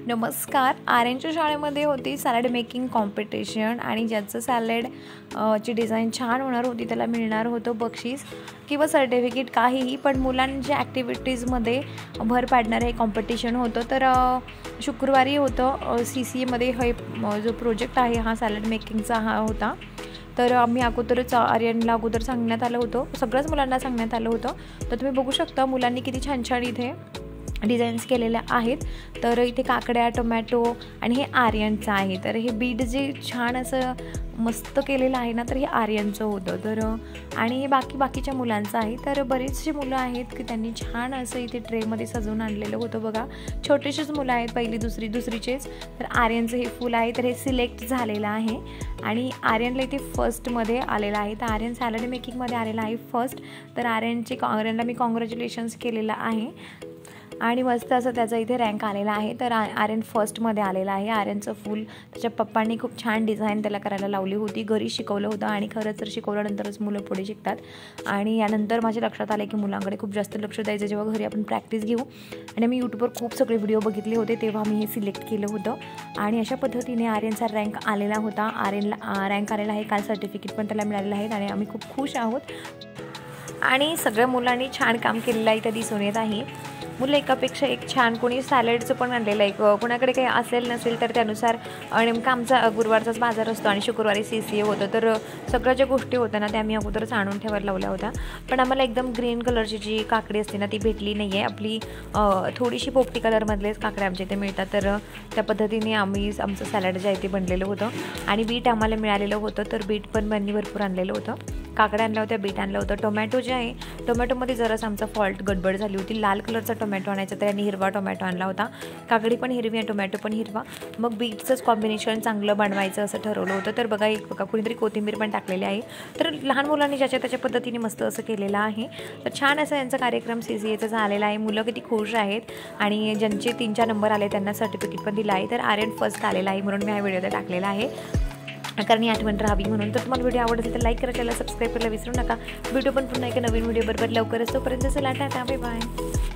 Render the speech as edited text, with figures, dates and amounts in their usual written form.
नमस्कार. आर्यनच्या शाळेमध्ये होती सॅलड मेकिंग कॉम्पिटिशन आणि ज्याचं सॅलड ची डिझाईन छान होणार होती त्याला मिळणार होतं बक्षीस किंवा सर्टिफिकेट काहीही. पण मुलांच्या ॲक्टिव्हिटीजमध्ये भर पाडणारं हे कॉम्पिटिशन होतं. तर शुक्रवारी होतं. CCAमध्ये हे जो प्रोजेक्ट आहे हा सॅलड मेकिंगचा हा होता. तर आम्ही अगोदरच आर्यनला सांगण्यात आलं होतं, सगळ्याच मुलांना सांगण्यात आलं होतं. तर तुम्ही बघू शकता मुलांनी किती छान छान इथे डिझाईन्स केलेल्या आहेत. तर इथे काकड्या, टोमॅटो आणि हे आर्यनचं आहे. तर हे बीट जे छान असं मस्त केलेलं आहे ना, तर हे आर्यनचं होतं. तर आणि हे बाकीच्या मुलांचं आहे. तर बरेचसे मुलं आहेत की त्यांनी छान असं इथे ट्रेमध्ये सजवून आणलेलं होतं. बघा, छोटेसेच मुलं आहेत, पहिली दुसरीचेच. तर आर्यनचं हे फुल आहे, तर हे सिलेक्ट झालेलं आहे आणि आर्यनला इथे फर्स्टमध्ये आलेलं आहे. तर आर्यन सॅलड मेकिंगमध्ये आलेला आहे फर्स्ट. तर आर्यनला मी कॉंग्रॅच्युलेशन्स केलेलं आहे आणि मस्त असं त्याचा इथे रँक आलेला आहे. तर आर्यन फर्स्टमध्ये आलेला आहे. आर्यनचं फुल त्याच्या पप्पांनी खूप छान डिझाईन त्याला करायला लावली होती, घरी शिकवलं होतं आणि खरंच तर शिकवल्यानंतरच मुलं पुढे शिकतात. आणि यानंतर माझ्या लक्षात आलं की मुलांकडे खूप जास्त लक्ष द्यायचं जेव्हा घरी आपण प्रॅक्टिस घेऊ. आणि मी यूट्यूबवर खूप सगळे व्हिडिओ बघितले होते तेव्हा मी हे सिलेक्ट केलं होतं आणि अशा पद्धतीने आर्यनचा रँक आलेला होता. आर्यनला रँक आलेला आहे, काल सर्टिफिकेट पण त्याला मिळालेलं आहे आणि आम्ही खूप खुश आहोत. आणि सगळ्या मुलांनी छान काम केलेलं आहे इथं दिसून येत आहे. मुलं एकापेक्षा एक छान, कोणी सॅलडचं पण आणलेलं आहे, कोणाकडे काही असेल नसेल तर त्यानुसार. नेमका आमचा गुरुवारचाच बाजार असतो आणि शुक्रवारी CCA होतं. तर सगळ्या ज्या गोष्टी होत्या ना त्या आम्ही अगोदरच आणून ठेवायला लावल्या होत्या. पण आम्हाला एकदम ग्रीन कलरची जी काकडी असते ना ती भेटली नाही आहे. आपली थोडीशी पोपटी कलरमधलेच काकडे आमच्या इथे मिळतात. तर त्या पद्धतीने आमचं सॅलड जे आहे ते बनलेलं होतं. आणि बीट आम्हाला मिळालेलं होतं, तर बीट पण त्यांनी भरपूर आणलेलं होतं. काकड्या आणल्या होत्या, बीट आणलं होतं. टोमॅटो जे आहे, टोमॅटोमध्ये जरासं आमचा फॉल्ट गडबड झाली होती. लाल कलरचा टोमॅटो आणायचा तर त्यांनी हिरवा टोमॅटो आणला होता. काकडी पण हिरवी आणि टोमॅटो पण हिरवा. मग बीटचंच कॉम्बिनेशन चांगलं बनवायचं असं ठरवलं होतं. तर बघा कुणीतरी कोथिंबीर पण टाकलेली आहे. तर लहान मुलांनी त्याच्या पद्धतीने मस्त असं केलेलं आहे. तर छान असं यांचा कार्यक्रम CCAचा झालेला आहे. मुलं किती खुश आहेत आणि ज्यांचे 3-4 नंबर आले त्यांना सर्टिफिकेट पण दिलं आहे. तर आर्यन फर्स्ट आलेला आहे म्हणून मी हा व्हिडिओ टाकलेला आहे, कारण ही आठवण राहावी म्हणून. तर तुम्हाला व्हिडिओ आवडला तर लाईक करायला, सबस्क्राईब करायला विसरू नका. व्हिडिओ पण पुन्हा एका नवीन व्हिडिओ बरोबर लवकरच. तोपर्यंत चला, टाटा, बाय बाय.